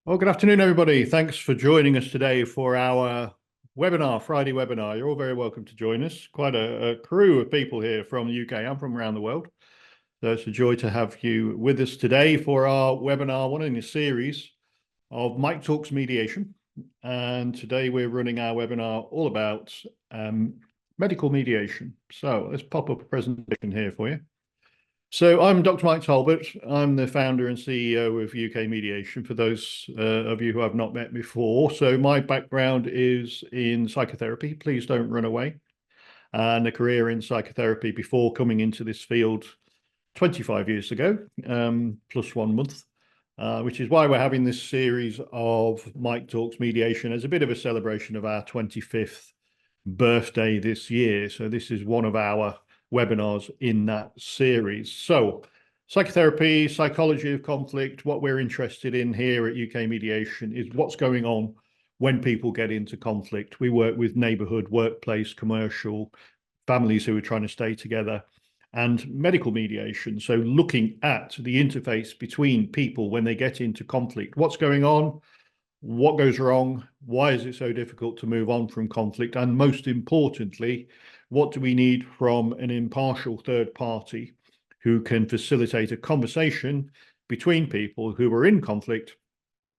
Well, good afternoon, everybody. Thanks for joining us today for our Friday webinar. You're all very welcome to join us. Quite a crew of people here from the UK and from around the world. So it's a joy to have you with us today for our webinar, one in a series of Mike Talks Mediation. And today we're running our webinar all about medical mediation. So let's pop up a presentation here for you. So I'm Dr. Mike Talbot. I'm the founder and CEO of UK Mediation, for those of you who I've not met before. So my background is in psychotherapy. Please don't run away. And a career in psychotherapy before coming into this field 25 years ago, plus 1 month, which is why we're having this series of Mike Talks Mediation as a bit of a celebration of our 25th birthday this year. So this is one of our webinars in that series. So psychotherapy, psychology of conflict, what we're interested in here at UK Mediation is what's going on when people get into conflict. We work with neighborhood, workplace, commercial, families who are trying to stay together, and medical mediation. So looking at the interface between people when they get into conflict, what's going on, what goes wrong, why is it so difficult to move on from conflict, and most importantly, what do we need from an impartial third party who can facilitate a conversation between people who are in conflict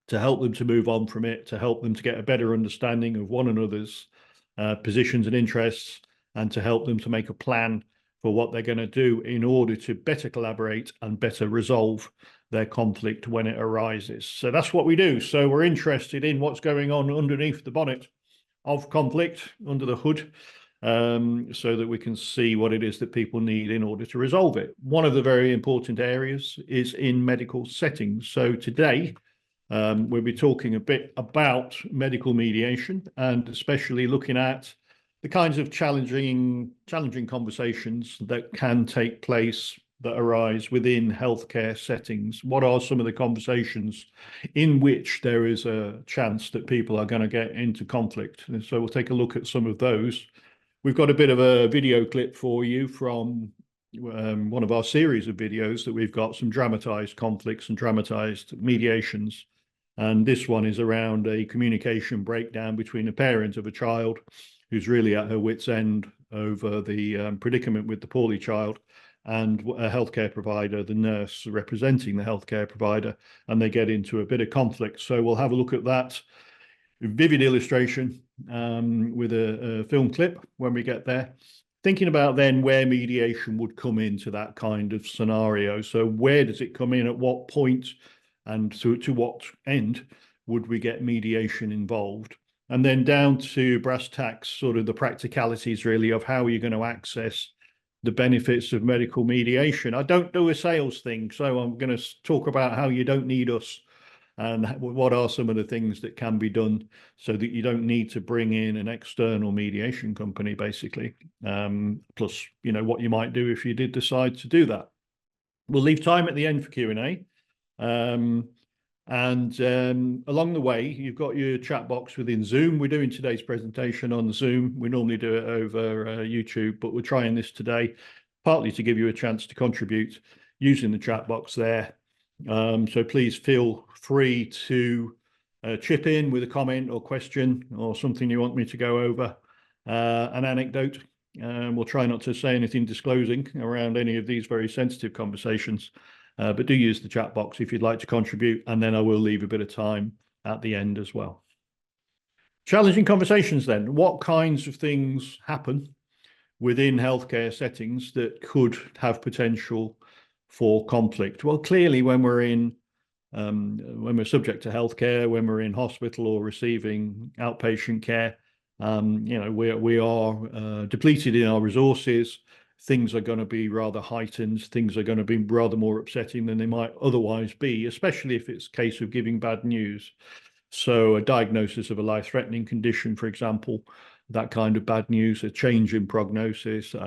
to help them to move on from it, to help them to get a better understanding of one another's positions and interests, and to help them to make a plan for what they're going to do in order to better collaborate and better resolve their conflict when it arises. So that's what we do. So we're interested in what's going on underneath the bonnet of conflict, under the hood, so that we can see what it is that people need in order to resolve it. One of the very important areas is in medical settings. So today, we'll be talking a bit about medical mediation, and especially looking at the kinds of challenging conversations that can take place, that arise within healthcare settings. What are some of the conversations in which there is a chance that people are going to get into conflict? And so we'll take a look at some of those. We've got a bit of a video clip for you from one of our series of videos that we've got, some dramatized conflicts and dramatized mediations. And this one is around a communication breakdown between a parent of a child who's really at her wit's end over the predicament with the poorly child, and a healthcare provider, the nurse representing the healthcare provider, and they get into a bit of conflict. So we'll have a look at that vivid illustration with a film clip when we get there. Thinking about then where mediation would come into that kind of scenario. So where does it come in, at what point, and to what end would we get mediation involved? And then down to brass tacks, sort of the practicalities really of how you're going to access the benefits of medical mediation. I don't do a sales thing, so I'm going to talk about how you don't need us and what are some of the things that can be done so that you don't need to bring in an external mediation company, basically. Plus, what you might do if you did decide to do that. We'll leave time at the end for Q&A. And along the way, you've got your chat box within Zoom. We're doing today's presentation on Zoom. We normally do it over YouTube, but we're trying this today, partly to give you a chance to contribute using the chat box there. So please feel free to chip in with a comment or question or something you want me to go over, an anecdote. We'll try not to say anything disclosing around any of these very sensitive conversations. But do use the chat box if you'd like to contribute, and then I will leave a bit of time at the end as well. Challenging conversations then. What kinds of things happen within healthcare settings that could have potential for conflict? Well, clearly when we're subject to healthcare, when we're in hospital or receiving outpatient care, we are depleted in our resources. Things are going to be rather heightened. Things are going to be rather more upsetting than they might otherwise be, especially if it's a case of giving bad news. So a diagnosis of a life-threatening condition, for example, that kind of bad news, a change in prognosis, sort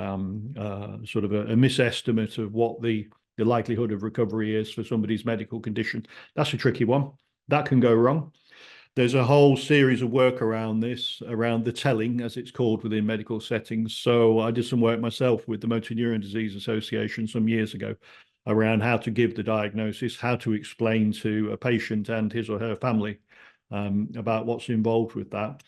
of a misestimate of what the likelihood of recovery is for somebody's medical condition. That's a tricky one. That can go wrong. There's a whole series of work around this, around the telling, as it's called within medical settings. So I did some work myself with the Motor Neuron Disease Association some years ago around how to give the diagnosis, how to explain to a patient and his or her family about what's involved with that.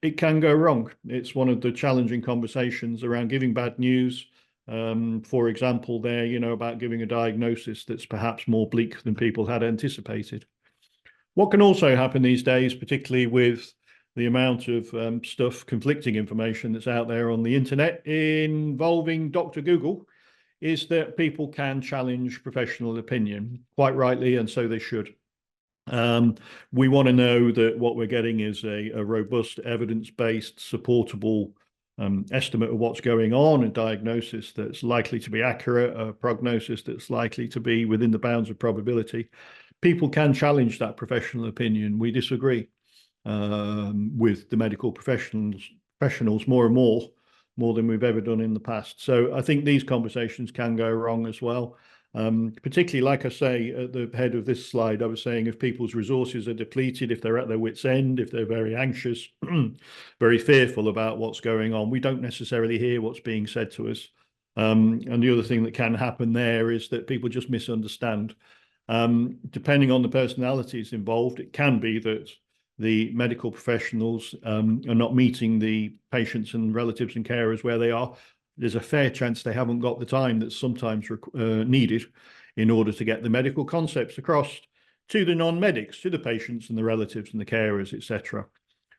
It can go wrong. It's one of the challenging conversations around giving bad news. For example, there, about giving a diagnosis that's perhaps more bleak than people had anticipated. What can also happen these days, particularly with the amount of conflicting information that's out there on the internet involving Dr. Google, is that people can challenge professional opinion, quite rightly, and so they should. We want to know that what we're getting is a robust, evidence-based, supportable estimate of what's going on, a diagnosis that's likely to be accurate, a prognosis that's likely to be within the bounds of probability. People can challenge that professional opinion. We disagree with the medical professionals more and more than we've ever done in the past. So I think these conversations can go wrong as well. Particularly, like I say, at the head of this slide, I was saying if people's resources are depleted, if they're at their wits' end, if they're very anxious, very fearful about what's going on, we don't necessarily hear what's being said to us. And the other thing that can happen there is that people just misunderstand. Depending on the personalities involved, it can be that the medical professionals are not meeting the patients and relatives and carers where they are. There's a fair chance they haven't got the time that's sometimes needed in order to get the medical concepts across to the non-medics, to the patients and the relatives and the carers, etc.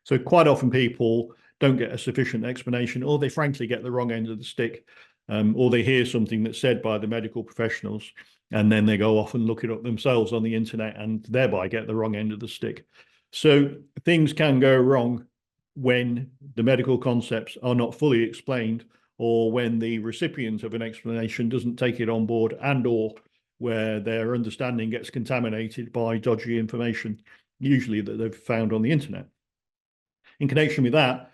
So quite often people don't get a sufficient explanation, or they frankly get the wrong end of the stick, or they hear something that's said by the medical professionals, and then they go off and look it up themselves on the internet and thereby get the wrong end of the stick. So things can go wrong when the medical concepts are not fully explained, or when the recipient of an explanation doesn't take it on board, and or where their understanding gets contaminated by dodgy information, usually that they've found on the internet. In connection with that,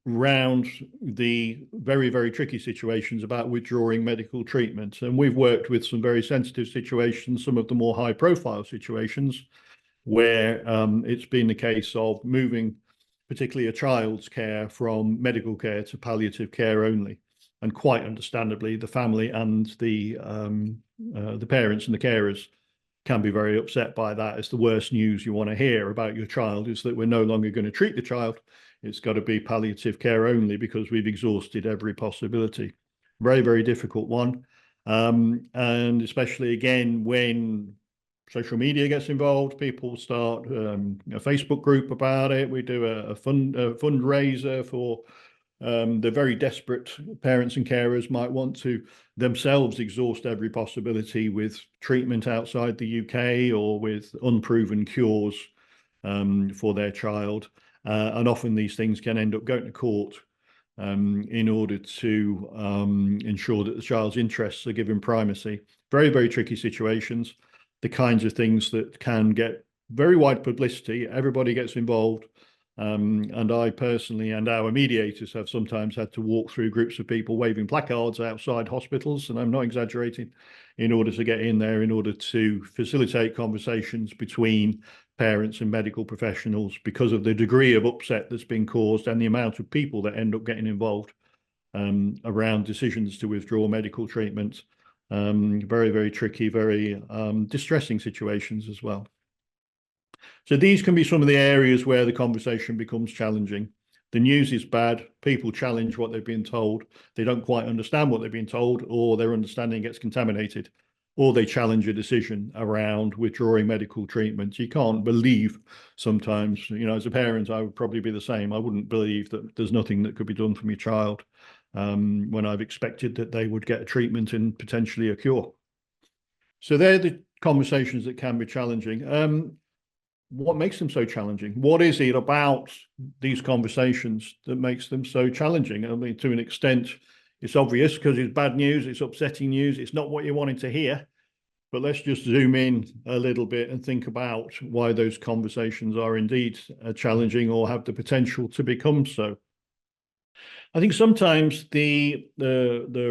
round the very, very tricky situations about withdrawing medical treatment. And we've worked with some very sensitive situations, some of the more high profile situations, where it's been the case of moving particularly a child's care from medical care to palliative care only. And quite understandably, the family and the parents and the carers can be very upset by that. It's the worst news you want to hear about your child, is that we're no longer going to treat the child. It's got to be palliative care only because we've exhausted every possibility. Very, very difficult one. And especially again, when social media gets involved, people start a Facebook group about it. We do a fundraiser for the very desperate parents and carers might want to themselves exhaust every possibility with treatment outside the UK or with unproven cures for their child. And often these things can end up going to court in order to ensure that the child's interests are given primacy. Very, very tricky situations. The kinds of things that can get very wide publicity. Everybody gets involved. And I personally and our mediators have sometimes had to walk through groups of people waving placards outside hospitals, and I'm not exaggerating, in order to get in there, in order to facilitate conversations between parents and medical professionals, because of the degree of upset that's been caused and the amount of people that end up getting involved around decisions to withdraw medical treatment. Very, very tricky, very distressing situations as well. So these can be some of the areas where the conversation becomes challenging. The news is bad, people challenge what they've been told, they don't quite understand what they've been told, or their understanding gets contaminated, or they challenge a decision around withdrawing medical treatment. You can't believe sometimes, as a parent, I would probably be the same. I wouldn't believe that there's nothing that could be done for my child when I've expected that they would get a treatment and potentially a cure. So they're the conversations that can be challenging. What makes them so challenging? What is it about these conversations that makes them so challenging? I mean, to an extent, it's obvious because it's bad news, it's upsetting news, it's not what you wanted to hear. But let's just zoom in a little bit and think about why those conversations are indeed challenging or have the potential to become so. I think sometimes the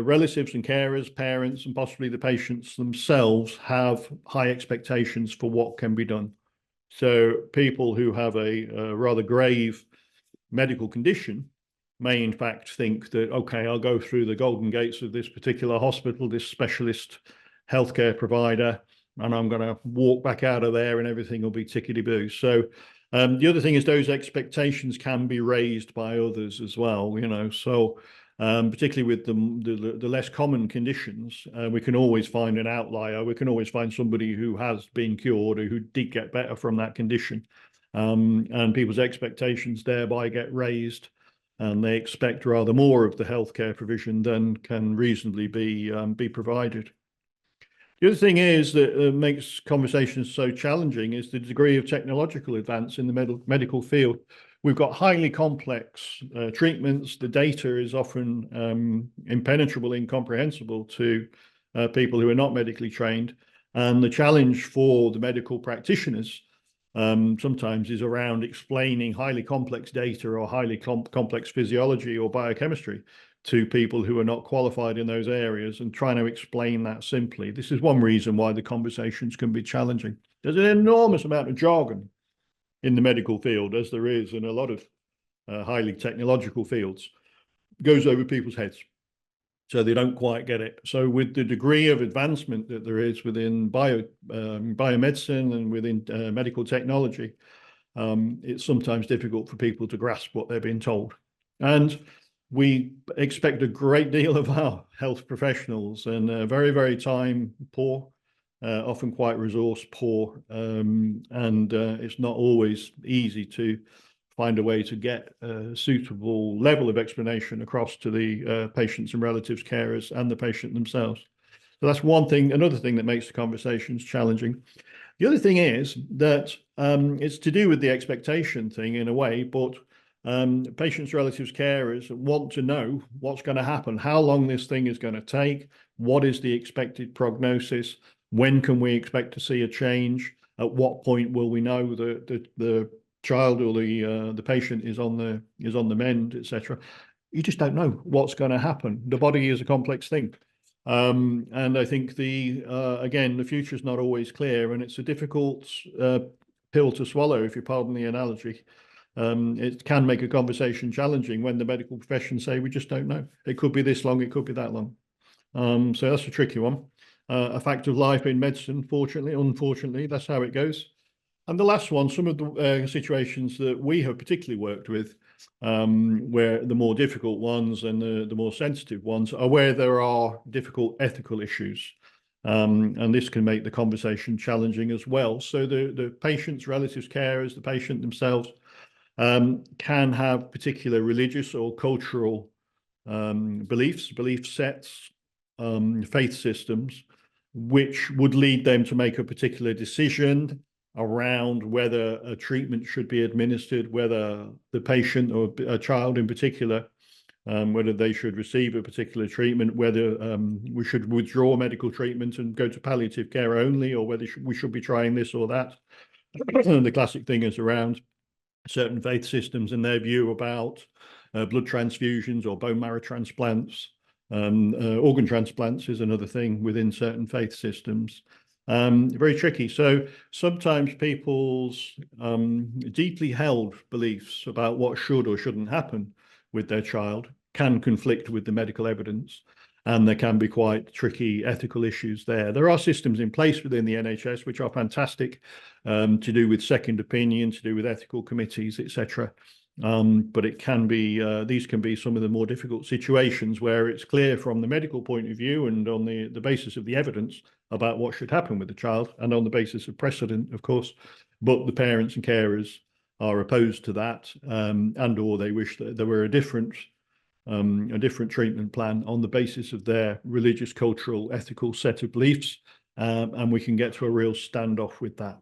relatives and carers, parents, and possibly the patients themselves have high expectations for what can be done. So people who have a rather grave medical condition may in fact think that, okay, I'll go through the golden gates of this particular hospital, this specialist healthcare provider, and I'm going to walk back out of there and everything will be tickety-boo. So the other thing is those expectations can be raised by others as well, so particularly with the less common conditions, we can always find an outlier. We can always find somebody who has been cured or who did get better from that condition. And people's expectations thereby get raised, and they expect rather more of the healthcare provision than can reasonably be provided. The other thing is that makes conversations so challenging is the degree of technological advance in the medical field. We've got highly complex treatments. The data is often impenetrable, incomprehensible to people who are not medically trained. And the challenge for the medical practitioners sometimes is around explaining highly complex data or highly complex physiology or biochemistry to people who are not qualified in those areas and trying to explain that simply. This is one reason why the conversations can be challenging. There's an enormous amount of jargon in the medical field, as there is in a lot of highly technological fields. It goes over people's heads, so they don't quite get it. So with the degree of advancement that there is within biomedicine and within medical technology, it's sometimes difficult for people to grasp what they're being told. And we expect a great deal of our health professionals, and very, very time poor, often quite resource poor, and it's not always easy to find a way to get a suitable level of explanation across to the patients and relatives, carers, and the patient themselves. So that's one thing. Another thing that makes the conversations challenging. The other thing is that it's to do with the expectation thing in a way, but patients, relatives, carers want to know what's going to happen, how long this thing is going to take, what is the expected prognosis, when can we expect to see a change, at what point will we know that the child or the patient is on the mend, etc. You just don't know what's going to happen. The body is a complex thing. And I think again, the future is not always clear, and it's a difficult pill to swallow, if you pardon the analogy. It can make a conversation challenging when the medical profession say, we just don't know. It could be this long, it could be that long. So that's a tricky one. A fact of life in medicine, fortunately, unfortunately, that's how it goes. And the last one, some of the situations that we have particularly worked with, where the more difficult ones and the more sensitive ones are where there are difficult ethical issues. And this can make the conversation challenging as well. So the patients, relatives, carers, the patient themselves can have particular religious or cultural beliefs, belief sets, faith systems, which would lead them to make a particular decision around whether a treatment should be administered, whether the patient or a child in particular, whether they should receive a particular treatment, whether we should withdraw medical treatment and go to palliative care only, or whether we should be trying this or that. The classic thing is around certain faith systems and their view about blood transfusions or bone marrow transplants. Organ transplants is another thing within certain faith systems. Very tricky. So sometimes people's deeply held beliefs about what should or shouldn't happen with their child can conflict with the medical evidence, and there can be quite tricky ethical issues there. There are systems in place within the NHS which are fantastic, to do with second opinion, to do with ethical committees, etc. But it can be these can be some of the more difficult situations where it's clear from the medical point of view and on the basis of the evidence about what should happen with the child, and on the basis of precedent, of course, but the parents and carers are opposed to that, and or they wish that there were a different treatment plan on the basis of their religious, cultural, ethical set of beliefs, and we can get to a real standoff with that.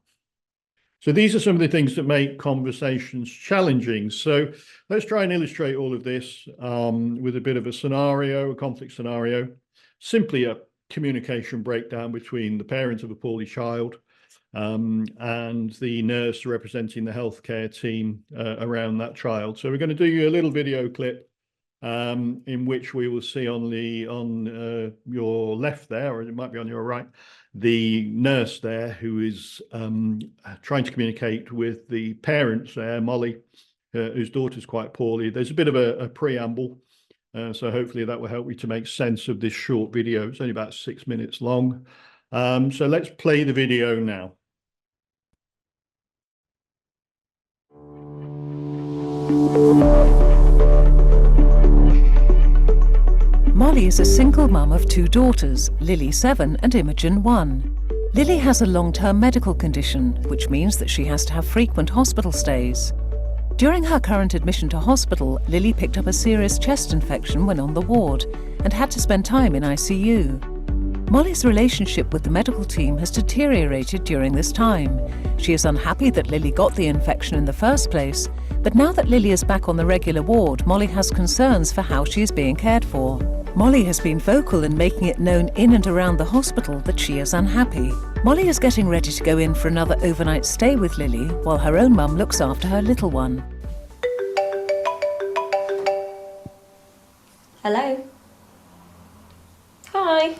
So these are some of the things that make conversations challenging. So let's try and illustrate all of this with a bit of a scenario, a conflict scenario, simply a communication breakdown between the parent of a poorly child and the nurse representing the healthcare team around that child. So we're going to do you a little video clip in which we will see on your left there, or it might be on your right, the nurse there who is trying to communicate with the parents there, Molly, whose daughter's quite poorly. There's a bit of a preamble, so hopefully that will help you to make sense of this short video. It's only about 6 minutes long. So let's play the video now. Molly is a single mum of 2 daughters, Lily 7 and Imogen 1. Lily has a long-term medical condition, which means that she has to have frequent hospital stays. During her current admission to hospital, Lily picked up a serious chest infection when on the ward and had to spend time in ICU. Molly's relationship with the medical team has deteriorated during this time. She is unhappy that Lily got the infection in the first place, but now that Lily is back on the regular ward, Molly has concerns for how she is being cared for. Molly has been vocal in making it known in and around the hospital that she is unhappy. Molly is getting ready to go in for another overnight stay with Lily, while her own mum looks after her little one. Hello? Hi.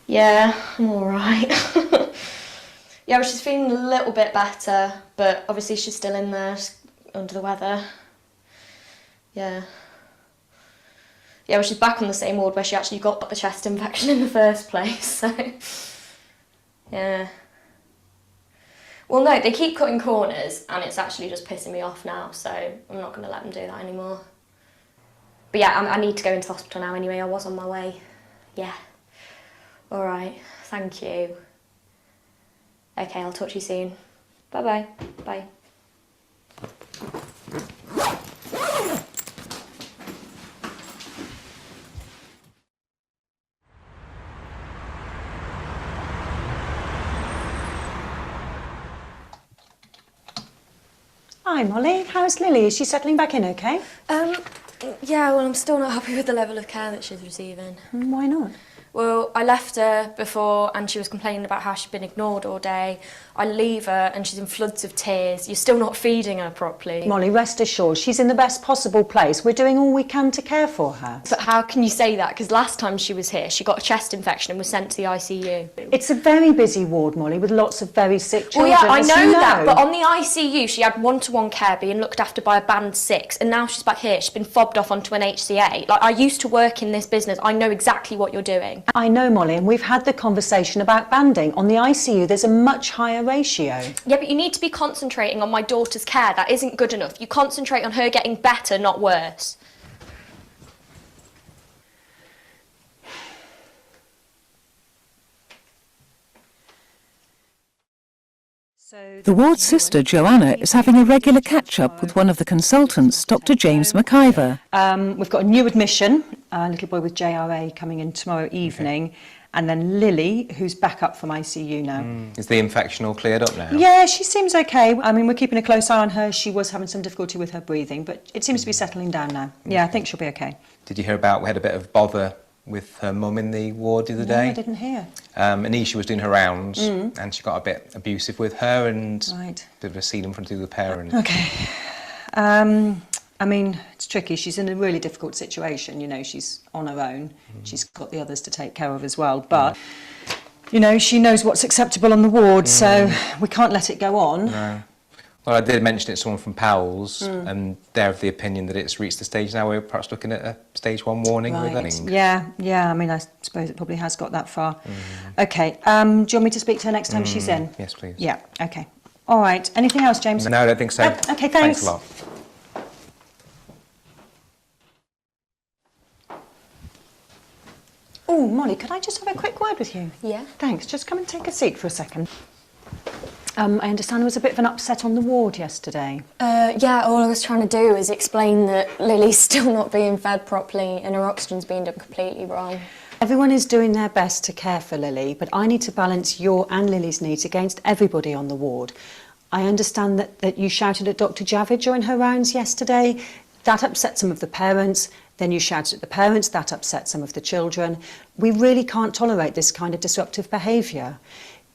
Yeah, I'm alright. Yeah, she's feeling a little bit better, but obviously she's still in there, under the weather. Yeah. Yeah, well, she's back on the same ward where she actually got the chest infection in the first place, so... Yeah. Well, no, they keep cutting corners, and it's actually just pissing me off now, so I'm not going to let them do that anymore. But yeah, I need to go into hospital now anyway, I was on my way. Yeah. Alright, thank you. Okay, I'll talk to you soon. Bye-bye. Bye. Hi Molly, how's Lily? Is she settling back in okay? Yeah, well, I'm still not happy with the level of care that she's receiving. Why not? Well, I left her before and she was complaining about how she'd been ignored all day. I leave her and she's in floods of tears. You're still not feeding her properly. Molly, rest assured, she's in the best possible place. We're doing all we can to care for her. But how can you say that? Because last time she was here, she got a chest infection and was sent to the ICU. It's a very busy ward, Molly, with lots of very sick children. Well, yeah, I as know you that, but on the ICU, she had one-to-one care being looked after by a band 6, and now she's back here. She's been fobbed off onto an HCA. Like, I used to work in this business. I know exactly what you're doing. I know, Molly, and we've had the conversation about banding. On the ICU, there's a much higher ratio. Yeah, but you need to be concentrating on my daughter's care. That isn't good enough. You concentrate on her getting better, not worse. The ward sister, Joanna, is having a regular catch-up with one of the consultants, Dr. James McIver. We've got a new admission, a little boy with JRA coming in tomorrow evening, and then Lily, who's back up from ICU now. Is the infection all cleared up now? Yeah, she seems okay. I mean, we're keeping a close eye on her. She was having some difficulty with her breathing, but it seems to be settling down now. Yeah, I think she'll be okay. Did you hear about, we had a bit of bother with her mum in the ward the other day? No, I didn't hear. Anisha was doing her rounds and she got a bit abusive with her and a bit of a scene in front of the parent. Okay. I mean, it's tricky. She's in a really difficult situation. You know, she's on her own. She's got the others to take care of as well. But, you know, she knows what's acceptable on the ward, so we can't let it go on. No. Well, I did mention it to someone from Powell's, and they're of the opinion that it's reached the stage now where we're perhaps looking at a stage 1 warning. Right. Yeah. I mean, I suppose it probably has got that far. Okay. Do you want me to speak to her next time she's in? Yes, please. Yeah. Okay. All right. Anything else, James? No, I don't think so. Oh, okay, thanks. Thanks a lot. Oh, Molly, could I just have a quick word with you? Yeah. Thanks. Just come and take a seat for a second. I understand there was a bit of an upset on the ward yesterday. Yeah, all I was trying to do is explain that Lily's still not being fed properly and her oxygen's being done completely wrong. Everyone is doing their best to care for Lily, but I need to balance your and Lily's needs against everybody on the ward. I understand that you shouted at Dr. Javid during her rounds yesterday. That upset some of the parents. Then you shouted at the parents. That upset some of the children. We really can't tolerate this kind of disruptive behaviour.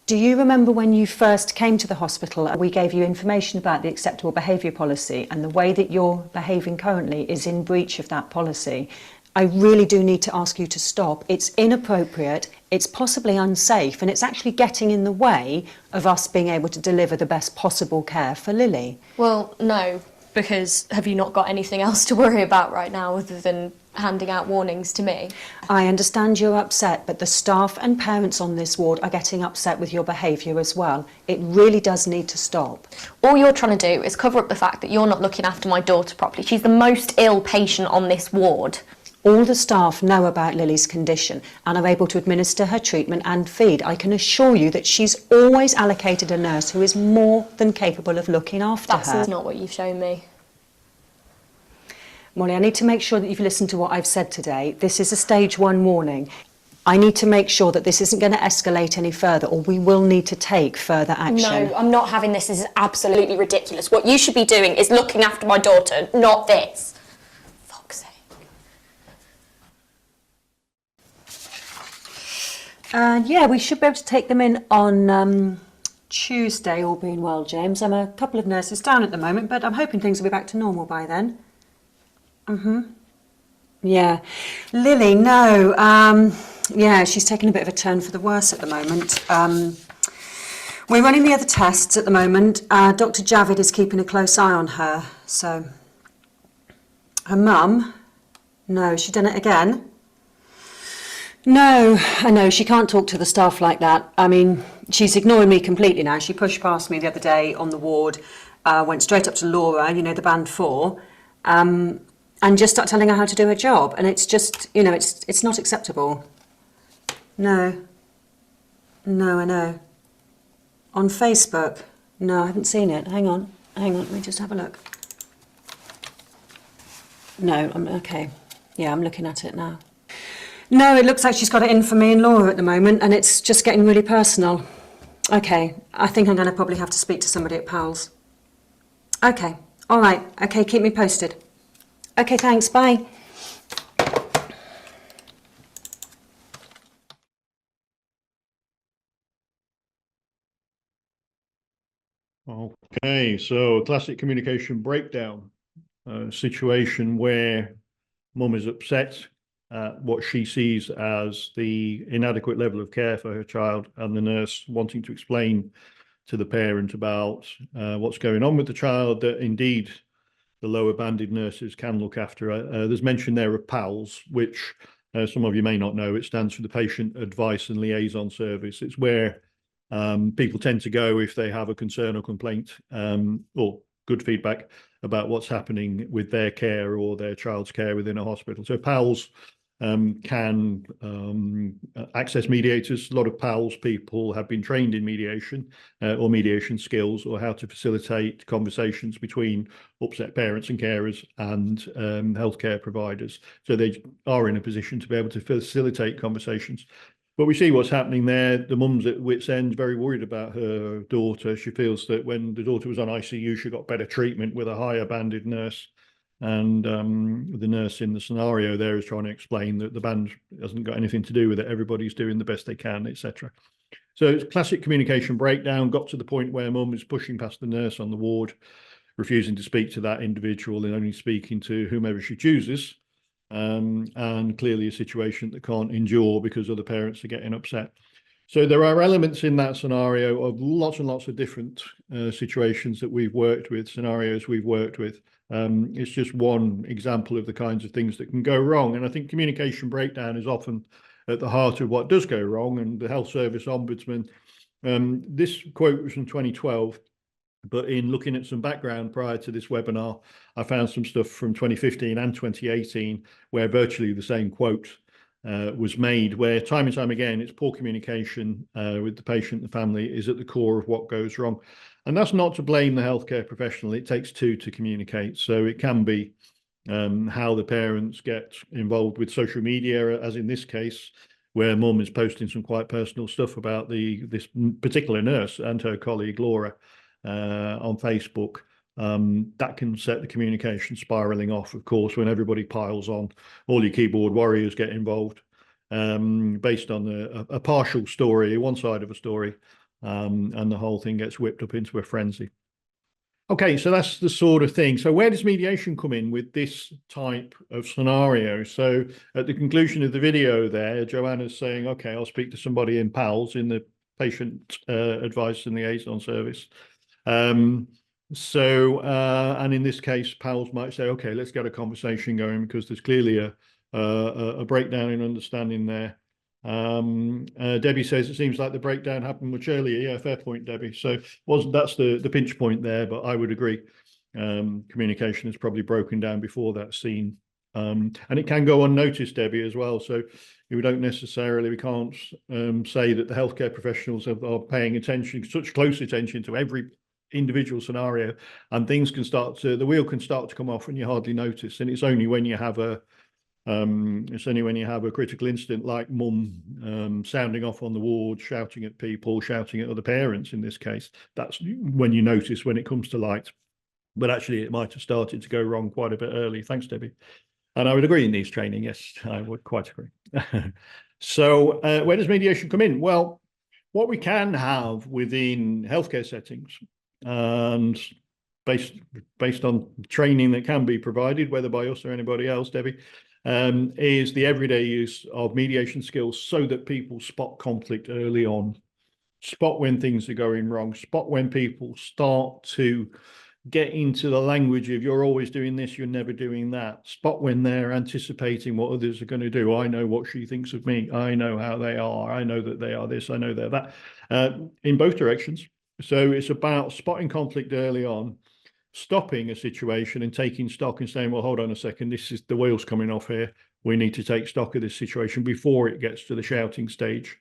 Do you remember when you first came to the hospital and we gave you information about the acceptable behaviour policy, and the way that you're behaving currently is in breach of that policy? I really do need to ask you to stop. It's inappropriate, it's possibly unsafe, and it's actually getting in the way of us being able to deliver the best possible care for Lily. Well, no, because have you not got anything else to worry about right now other than handing out warnings to me? I understand you're upset, but the staff and parents on this ward are getting upset with your behaviour as well. It really does need to stop. All you're trying to do is cover up the fact that you're not looking after my daughter properly. She's the most ill patient on this ward. All the staff know about Lily's condition and are able to administer her treatment and feed. I can assure you that she's always allocated a nurse who is more than capable of looking after her. That's not what you've shown me. Molly, I need to make sure that you've listened to what I've said today. This is a stage 1 warning. I need to make sure that this isn't going to escalate any further, or we will need to take further action. No, I'm not having this. This is absolutely ridiculous. What you should be doing is looking after my daughter, not this. Fuck's sake. Yeah, we should be able to take them in on Tuesday, all being well, James. I'm a couple of nurses down at the moment, but I'm hoping things will be back to normal by then. Yeah. Lily, no. Yeah, she's taken a bit of a turn for the worse at the moment. We're running the other tests at the moment. Dr. Javid is keeping a close eye on her, so... Her mum? No, she's done it again? No, I know, she can't talk to the staff like that. I mean, she's ignoring me completely now. She pushed past me the other day on the ward, went straight up to Laura, you know, the band 4, and just started telling her how to do her job. And it's just, you know, it's not acceptable. No, I know. On Facebook? No, I haven't seen it. Hang on, let me just have a look. No, I'm okay. Yeah, I'm looking at it now. No, it looks like she's got it in for me and Laura at the moment, and it's just getting really personal. Okay, I think I'm going to probably have to speak to somebody at Powell's. Okay, all right. Okay, keep me posted. Okay, thanks. Bye. Okay, so classic communication breakdown, situation where mum is upset at what she sees as the inadequate level of care for her child, and the nurse wanting to explain to the parent about what's going on with the child, that indeed the lower banded nurses can look after her. There's mention there of PALS, which some of you may not know. It stands for the Patient Advice and Liaison Service. It's where people tend to go if they have a concern or complaint or good feedback about what's happening with their care or their child's care within a hospital. So PALS can access mediators. A lot of PALS people have been trained in mediation or mediation skills, or how to facilitate conversations between upset parents and carers and healthcare providers. So they are in a position to be able to facilitate conversations. But we see what's happening there. The mum's at wit's end, very worried about her daughter. She feels that when the daughter was on ICU, she got better treatment with a higher banded nurse. And the nurse in the scenario there is trying to explain that the band hasn't got anything to do with it. Everybody's doing the best they can, etc. So it's classic communication breakdown. Got to the point where mum is pushing past the nurse on the ward, refusing to speak to that individual and only speaking to whomever she chooses. And clearly a situation that can't endure because other parents are getting upset. So there are elements in that scenario of lots and lots of different situations that we've worked with, scenarios we've worked with. It's just one example of the kinds of things that can go wrong. And I think communication breakdown is often at the heart of what does go wrong. And the Health Service Ombudsman, this quote was from 2012, but in looking at some background prior to this webinar, I found some stuff from 2015 and 2018 where virtually the same quote was made, where time and time again, it's poor communication with the patient and the family is at the core of what goes wrong. And that's not to blame the healthcare professional. It takes two to communicate. So it can be how the parents get involved with social media, as in this case, where mum is posting some quite personal stuff about this particular nurse and her colleague Laura on Facebook. That can set the communication spiraling off, of course, when everybody piles on. All your keyboard warriors get involved based on a partial story, one side of a story, and the whole thing gets whipped up into a frenzy. Okay, so that's the sort of thing. So where does mediation come in with this type of scenario? So at the conclusion of the video there, Joanna's saying, okay, I'll speak to somebody in PALS, in the patient advice and liaison service. And in this case, PALS might say, okay, let's get a conversation going because there's clearly a breakdown in understanding there. Debbie says it seems like the breakdown happened much earlier. Yeah, fair point, Debbie. So that's the pinch point there, but I would agree. Communication is probably broken down before that scene. And it can go unnoticed, Debbie, as well. So we can't say that the healthcare professionals are paying attention, such close attention to every individual scenario, and the wheel can start to come off and you hardly notice. And it's only when you have a critical incident like mum sounding off on the ward, shouting at people, shouting at other parents in this case, that's when you notice, when it comes to light. But actually it might have started to go wrong quite a bit early. Thanks, Debbie. And I would agree in needs training. Yes, I would quite agree. So where does mediation come in? Well, what we can have within healthcare settings, and based on training that can be provided, whether by us or anybody else, Debbie, is the everyday use of mediation skills so that people spot conflict early on, spot when things are going wrong, spot when people start to get into the language of you're always doing this, you're never doing that, spot when they're anticipating what others are going to do. I know what she thinks of me. I know how they are. I know that they are this. I know they're that, in both directions. So it's about spotting conflict early on, stopping a situation and taking stock and saying, well, hold on a second, this is the wheels coming off here. We need to take stock of this situation before it gets to the shouting stage.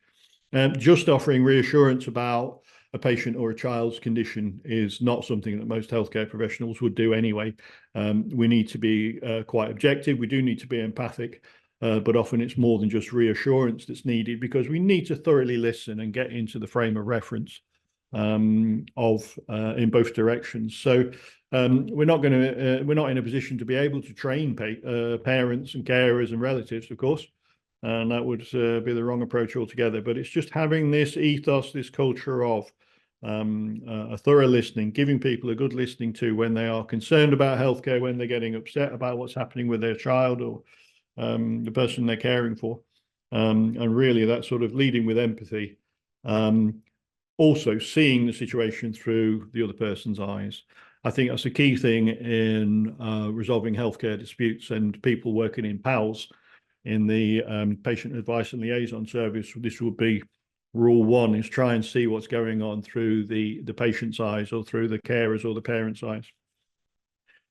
Just offering reassurance about a patient or a child's condition is not something that most healthcare professionals would do anyway. We need to be quite objective. We do need to be empathic, but often it's more than just reassurance that's needed, because we need to thoroughly listen and get into the frame of reference in both directions. So we're not in a position to be able to train parents and carers and relatives, of course, and that would be the wrong approach altogether. But it's just having this ethos, this culture of a thorough listening, giving people a good listening to when they are concerned about healthcare, when they're getting upset about what's happening with their child or the person they're caring for, and really that sort of leading with empathy. Also seeing the situation through the other person's eyes. I think that's a key thing in resolving healthcare disputes, and people working in PALS, in the patient advice and liaison service. This would be rule one, is try and see what's going on through the patient's eyes, or through the carers or the parents' eyes.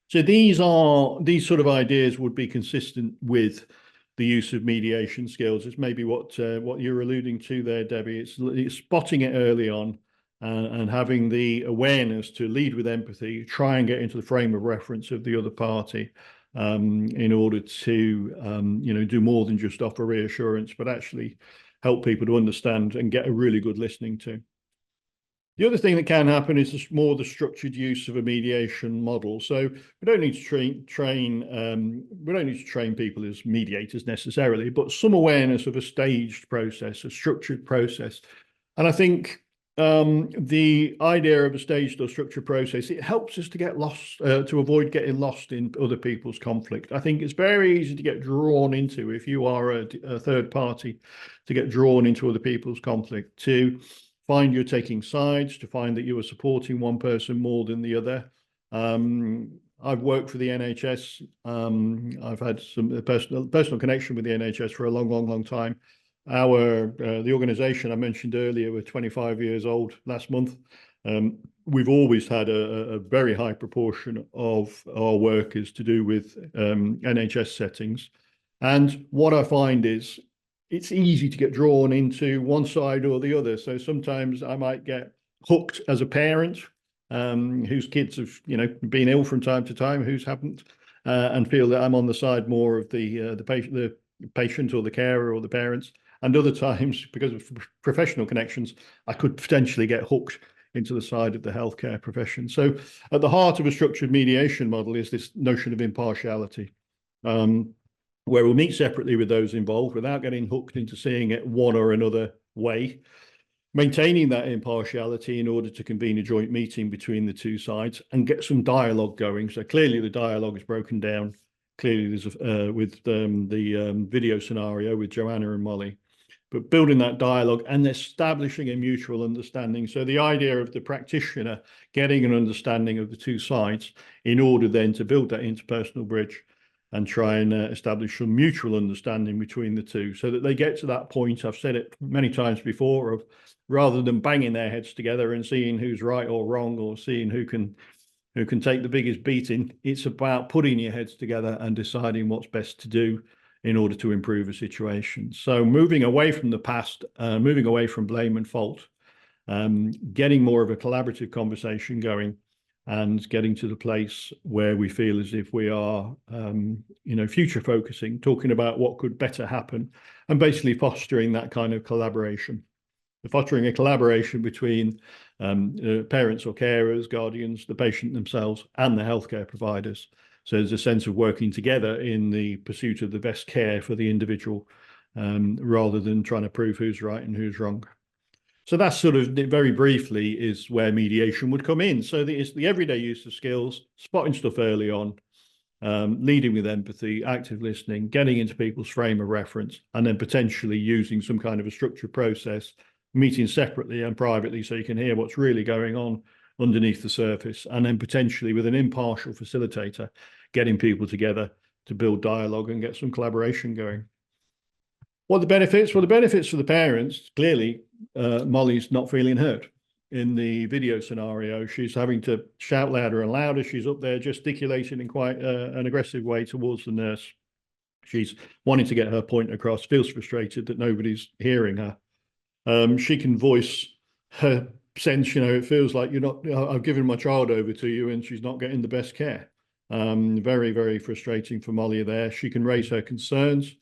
So these sort of ideas would be consistent with the use of mediation skills. It's maybe what you're alluding to there, Debbie. It's spotting it early on and having the awareness to lead with empathy, try and get into the frame of reference of the other party in order to do more than just offer reassurance, but actually help people to understand and get a really good listening to. The other thing that can happen is more the structured use of a mediation model. So we don't need to train people as mediators necessarily, but some awareness of a staged process, a structured process. And I think the idea of a staged or structured process, it helps us to get lost, to avoid getting lost in other people's conflict. I think it's very easy to get drawn into, if you are a third party, to get drawn into other people's conflict, to find you're taking sides, to find that you are supporting one person more than the other. I've worked for the NHS. I've had some personal connection with the NHS for a long time. The organisation I mentioned earlier, we're 25 years old last month. We've always had a very high proportion of our work is to do with NHS settings. And what I find is it's easy to get drawn into one side or the other. So sometimes I might get hooked as a parent whose kids have, been ill from time to time, whose haven't, and feel that I'm on the side more of the patient or the carer or the parents. And other times, because of professional connections, I could potentially get hooked into the side of the healthcare profession. So at the heart of a structured mediation model is this notion of impartiality, where we'll meet separately with those involved without getting hooked into seeing it one or another way. maintaining that impartiality in order to convene a joint meeting between the two sides and get some dialogue going. So clearly the dialogue is broken down. Clearly there's with the video scenario with Joanna and Molly, but building that dialogue and establishing a mutual understanding. So the idea of the practitioner getting an understanding of the two sides in order then to build that interpersonal bridge and try and establish some mutual understanding between the two so that they get to that point, I've said it many times before, of rather than banging their heads together and seeing who's right or wrong or seeing who can take the biggest beating, it's about putting your heads together and deciding what's best to do in order to improve a situation. So moving away from the past, moving away from blame and fault, getting more of a collaborative conversation going, and getting to the place where we feel as if we are, future focusing, talking about what could better happen, and basically fostering that kind of collaboration. Fostering a collaboration between parents or carers, guardians, the patient themselves, and the healthcare providers. So there's a sense of working together in the pursuit of the best care for the individual, rather than trying to prove who's right and who's wrong. So that's sort of very briefly is where mediation would come in. So it's the everyday use of skills, spotting stuff early on, leading with empathy, active listening, getting into people's frame of reference, and then potentially using some kind of a structured process, meeting separately and privately so you can hear what's really going on underneath the surface, and then potentially with an impartial facilitator, getting people together to build dialogue and get some collaboration going. What are the benefits? Well, the benefits for the parents, clearly, Molly's not feeling heard. In the video scenario, she's having to shout louder and louder. She's up there gesticulating in quite an aggressive way towards the nurse. She's wanting to get her point across, feels frustrated that nobody's hearing her. She can voice her sense, it feels like I've given my child over to you and she's not getting the best care. Very, very frustrating for Molly there. She can raise her concerns.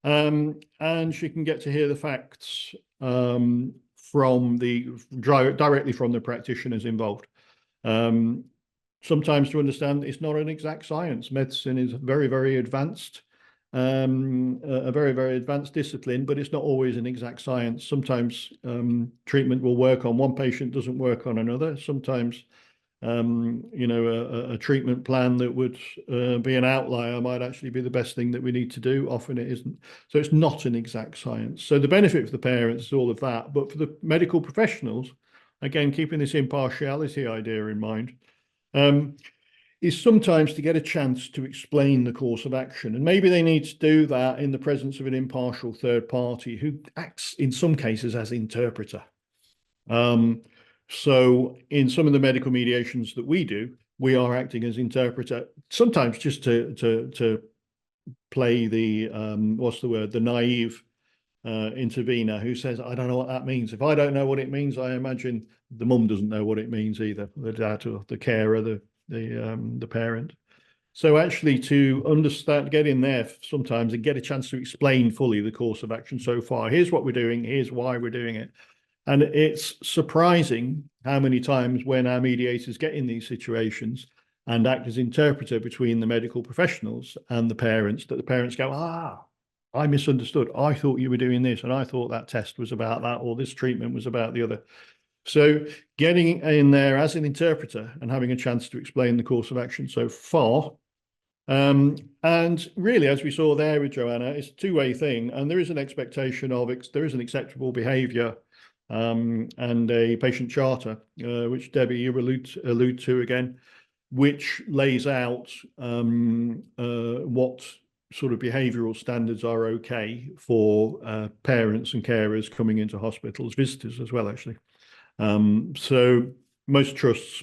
And she can get to hear the facts directly from the practitioners involved. Sometimes to understand it's not an exact science. Medicine is very, very advanced, a very, very advanced discipline, but it's not always an exact science. Sometimes treatment will work on one patient, doesn't work on another. Sometimes a treatment plan that would be an outlier might actually be the best thing that we need to do. Often it isn't. So it's not an exact science. So the benefit for the parents is all of that. But for the medical professionals, again, keeping this impartiality idea in mind, is sometimes to get a chance to explain the course of action. And maybe they need to do that in the presence of an impartial third party who acts in some cases as interpreter. So in some of the medical mediations that we do, we are acting as interpreter, sometimes just to play the, the naive intervener who says, I don't know what that means. If I don't know what it means, I imagine the mum doesn't know what it means either, the dad or the carer, the parent. So actually to understand, get in there sometimes and get a chance to explain fully the course of action so far. Here's what we're doing, here's why we're doing it. And it's surprising how many times when our mediators get in these situations and act as interpreter between the medical professionals and the parents, that the parents go, I misunderstood. I thought you were doing this, and I thought that test was about that, or this treatment was about the other. So getting in there as an interpreter and having a chance to explain the course of action so far. And really, as we saw there with Joanna, it's a two-way thing, and there is an expectation of there is an acceptable behaviour and a patient charter, which Debbie, you allude to again, which lays out what sort of behavioural standards are okay for parents and carers coming into hospitals, visitors as well, actually. So most trusts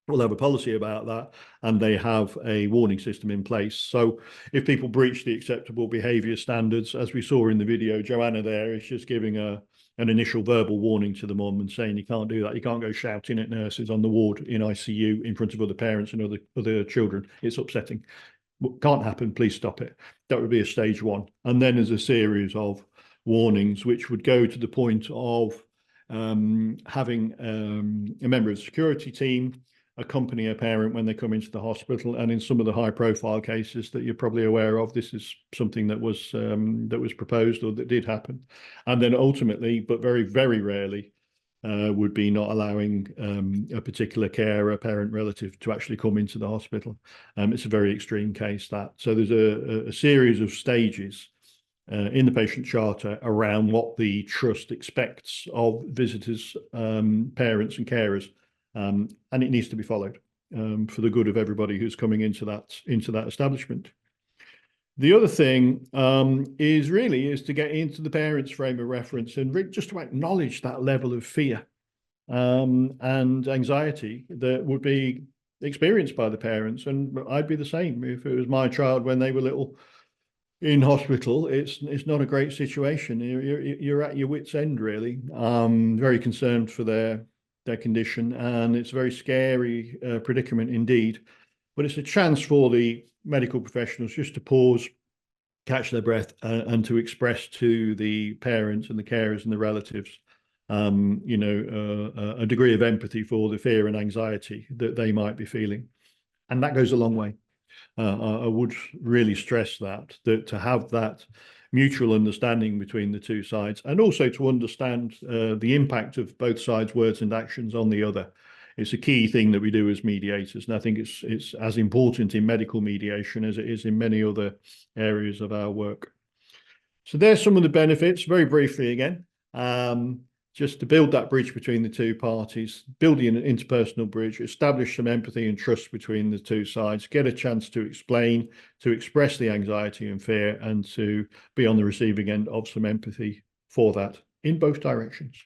will have a policy about that, and they have a warning system in place. So if people breach the acceptable behaviour standards, as we saw in the video, Joanna there is just giving an initial verbal warning to the mum and saying you can't do that. You can't go shouting at nurses on the ward in ICU in front of other parents and other children. It's upsetting. Can't happen. Please stop it. That would be a stage one. And then there's a series of warnings which would go to the point of having a member of the security team accompany a parent when they come into the hospital. And in some of the high profile cases that you're probably aware of, this is something that was proposed or that did happen. And then ultimately, but very, very rarely, would be not allowing a particular carer, parent, relative to actually come into the hospital. It's a very extreme case, that. So there's a series of stages in the patient charter around what the trust expects of visitors, parents and carers, and it needs to be followed for the good of everybody who's coming into that establishment. The other thing is to get into the parents' frame of reference and just to acknowledge that level of fear and anxiety that would be experienced by the parents. And I'd be the same if it was my child when they were little in hospital. It's not a great situation. You're at your wit's end, really. Very concerned for their condition, and it's a very scary predicament indeed. But it's a chance for the medical professionals just to pause, catch their breath, and to express to the parents and the carers and the relatives, a degree of empathy for the fear and anxiety that they might be feeling. And that goes a long way. I would really stress that to have that mutual understanding between the two sides, and also to understand the impact of both sides' words and actions on the other. It's a key thing that we do as mediators, and I think it's as important in medical mediation as it is in many other areas of our work. So there's some of the benefits, very briefly again, just to build that bridge between the two parties, building an interpersonal bridge, establish some empathy and trust between the two sides, get a chance to explain, to express the anxiety and fear, and to be on the receiving end of some empathy for that in both directions.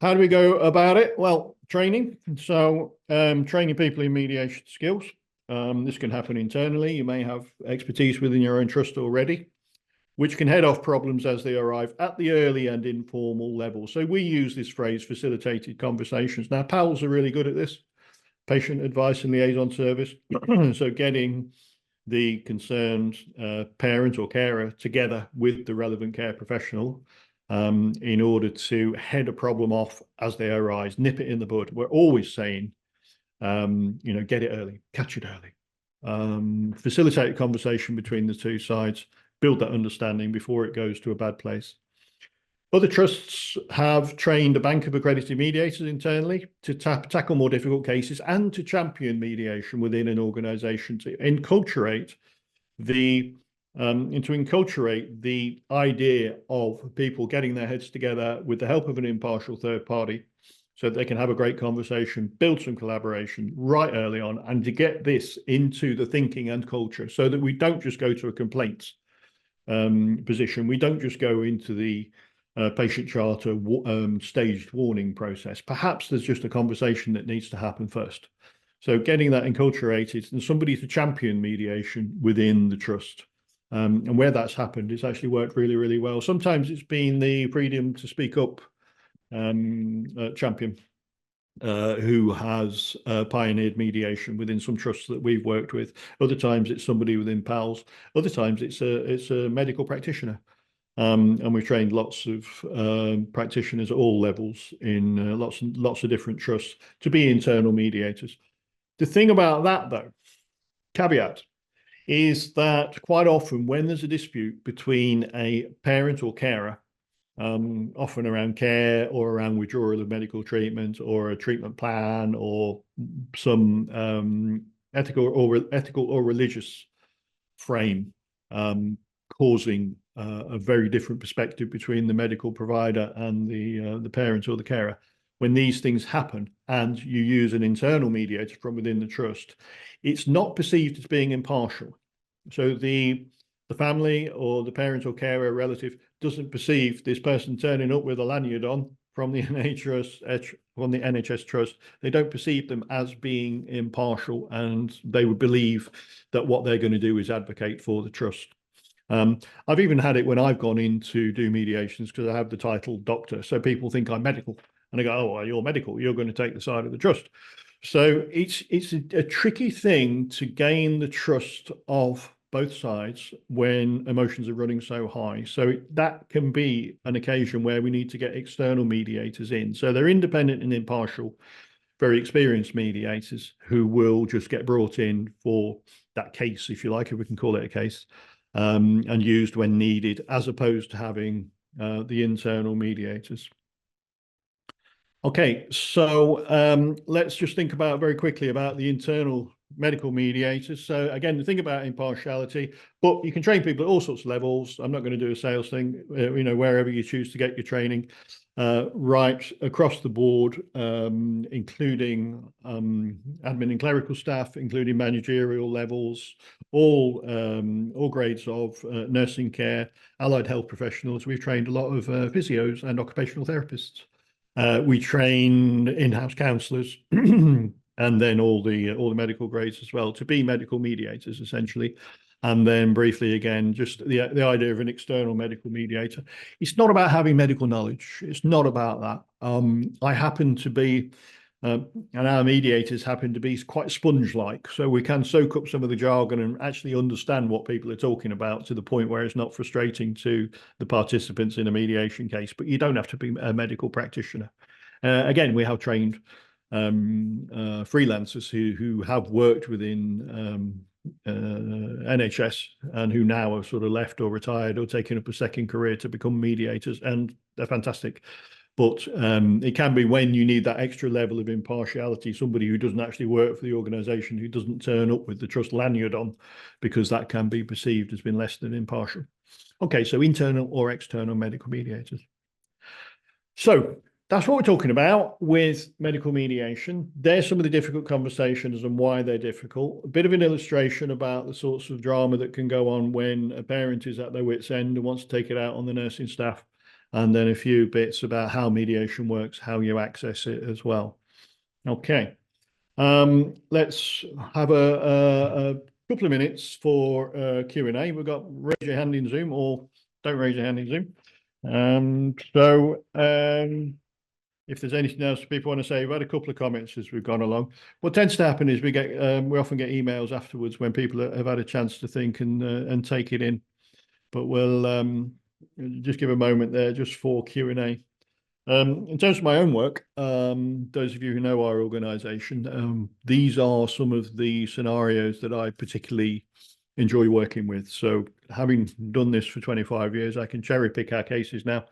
How do we go about it? Well, training. So training people in mediation skills. This can happen internally. You may have expertise within your own trust already, which can head off problems as they arrive at the early and informal level. So we use this phrase, facilitated conversations. Now, PALS are really good at this, patient advice and liaison service. So getting the concerned parent or carer together with the relevant care professional in order to head a problem off as they arise, nip it in the bud. We're always saying, get it early, catch it early, facilitate a conversation between the two sides, build that understanding before it goes to a bad place. Other trusts have trained a bank of accredited mediators internally to tackle more difficult cases and to champion mediation within an organisation, to enculturate the idea of people getting their heads together with the help of an impartial third party so that they can have a great conversation, build some collaboration right early on, and to get this into the thinking and culture so that we don't just go to a complaints position. We don't just go into the patient charter staged warning process. Perhaps there's just a conversation that needs to happen first. So getting that enculturated and somebody to champion mediation within the trust. And where that's happened, it's actually worked really, really well. Sometimes it's been the freedom to speak up champion who has pioneered mediation within some trusts that we've worked with. Other times it's somebody within PALS. Other times it's a medical practitioner. And we've trained lots of practitioners at all levels in lots of different trusts to be internal mediators. The thing about that, though, caveat, is that quite often when there's a dispute between a parent or carer, often around care or around withdrawal of medical treatment or a treatment plan or some ethical or religious frame, causing a very different perspective between the medical provider and the parent or the carer. When these things happen and you use an internal mediator from within the trust, it's not perceived as being impartial. So the family or the parent or carer relative doesn't perceive this person turning up with a lanyard on from the NHS trust. They don't perceive them as being impartial, and they would believe that what they're going to do is advocate for the trust. I've even had it when I've gone in to do mediations because I have the title doctor. So people think I'm medical and I go, oh, well, you're medical. You're going to take the side of the trust. So it's a tricky thing to gain the trust of both sides when emotions are running so high. So that can be an occasion where we need to get external mediators in. So they're independent and impartial, very experienced mediators who will just get brought in for that case, if you like, if we can call it a case, and used when needed, as opposed to having the internal mediators. Okay, so let's just think about very quickly about the internal medical mediators. So again, think about impartiality, but you can train people at all sorts of levels. I'm not going to do a sales thing, wherever you choose to get your training, right across the board, including admin and clerical staff, including managerial levels, all grades of nursing care, allied health professionals. We've trained a lot of physios and occupational therapists. We train in-house counsellors and then all the medical grades as well to be medical mediators, essentially. And then briefly again, just the idea of an external medical mediator. It's not about having medical knowledge. It's not about that. I happen to be, and our mediators happen to be quite sponge-like, so we can soak up some of the jargon and actually understand what people are talking about to the point where it's not frustrating to the participants in a mediation case. But you don't have to be a medical practitioner. Again, we have trained freelancers who have worked within NHS and who now have sort of left or retired or taken up a second career to become mediators, and they're fantastic. But it can be when you need that extra level of impartiality, somebody who doesn't actually work for the organisation, who doesn't turn up with the trust lanyard on, because that can be perceived as being less than impartial. Okay, so internal or external medical mediators. So that's what we're talking about with medical mediation. There's some of the difficult conversations and why they're difficult. A bit of an illustration about the sorts of drama that can go on when a parent is at their wit's end and wants to take it out on the nursing staff. And then a few bits about how mediation works, how you access it as well. Okay, let's have a couple of minutes for Q&A. We've got raise your hand in Zoom, or don't raise your hand in Zoom. If there's anything else people want to say, we've had a couple of comments as we've gone along. What tends to happen is we often get emails afterwards when people have had a chance to think and take it in. But we'll just give a moment there just for Q&A. In terms of my own work, those of you who know our organisation, these are some of the scenarios that I particularly enjoy working with. So having done this for 25 years, I can cherry pick our cases now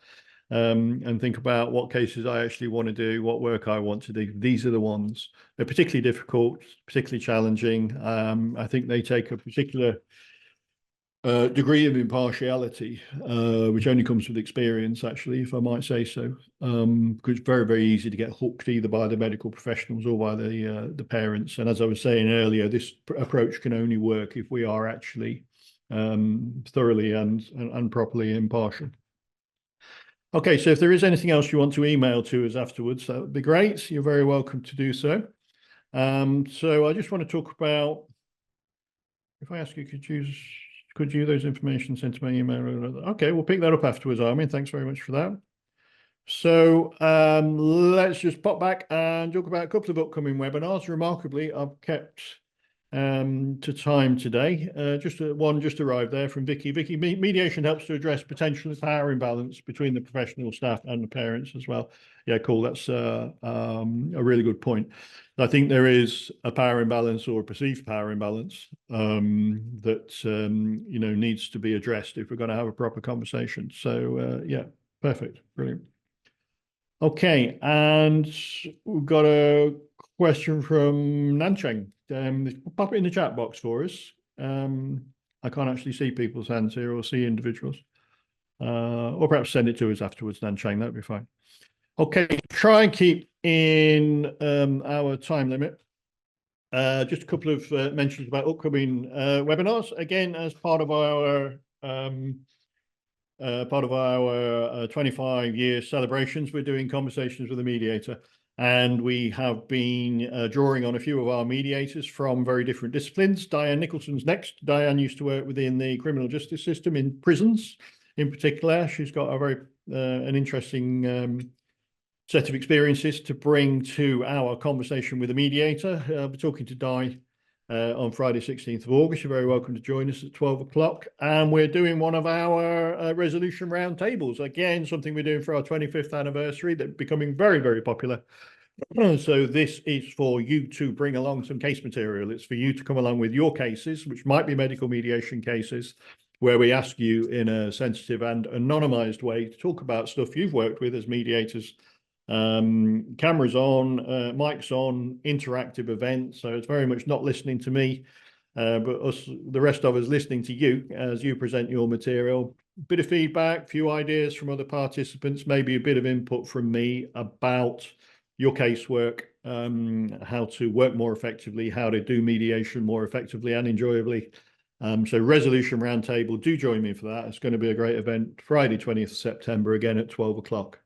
and think about what cases I actually want to do, what work I want to do. These are the ones. They're particularly difficult, particularly challenging. I think they take a particular degree of impartiality, which only comes with experience, actually, if I might say so, because it's very, very easy to get hooked either by the medical professionals or by the parents. And as I was saying earlier, this approach can only work if we are actually thoroughly and properly impartial. Okay, so if there is anything else you want to email to us afterwards, that would be great. You're very welcome to do so. So I just want to talk about, if I ask you, could you those information sent to my email? Okay, we'll pick that up afterwards, Armin. Thanks very much for that. So let's just pop back and talk about a couple of upcoming webinars. Remarkably, I've kept to time today. One just arrived there from Vicky. Vicky, mediation helps to address potential power imbalance between the professional staff and the parents as well. Yeah, cool. That's a really good point. I think there is a power imbalance or a perceived power imbalance that needs to be addressed if we're going to have a proper conversation. So yeah, perfect, brilliant. Okay, and we've got a question from Nancheng. Pop it in the chat box for us. I can't actually see people's hands here or see individuals. Or perhaps send it to us afterwards, Nancheng, that'd be fine. Okay, try and keep in our time limit. Just a couple of mentions about upcoming webinars. Again, as part of our 25-year celebrations, we're doing conversations with a mediator. And we have been drawing on a few of our mediators from very different disciplines. Diane Nicholson's next. Diane used to work within the criminal justice system in prisons in particular. She's got a very an interesting set of experiences to bring to our conversation with a mediator. I'll be talking to Di on Friday, 16th of August. You're very welcome to join us at 12 o'clock. And we're doing one of our resolution roundtables. Again, something we're doing for our 25th anniversary that's becoming very, very popular. So this is for you to bring along some case material. It's for you to come along with your cases, which might be medical mediation cases, where we ask you in a sensitive and anonymized way to talk about stuff you've worked with as mediators Cameras on, mics on, interactive event. So it's very much not listening to me, but us, the rest of us, listening to you as you present your material. Bit of feedback, few ideas from other participants, maybe a bit of input from me about your casework, how to work more effectively, how to do mediation more effectively and enjoyably. So Resolution Roundtable, do join me for that. It's going to be a great event, Friday 20th of September, again at 12 o'clock.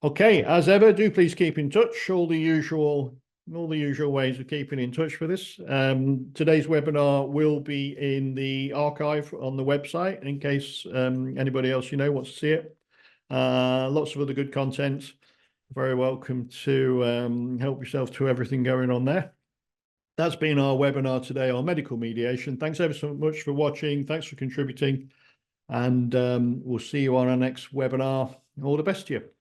Okay, as ever, do please keep in touch. All the usual ways of keeping in touch for this. Today's webinar will be in the archive on the website in case anybody else wants to see it. Lots of other good content. Very welcome to help yourself to everything going on there. That's been our webinar today on medical mediation. Thanks ever so much for watching. Thanks for contributing. And we'll see you on our next webinar. All the best to you.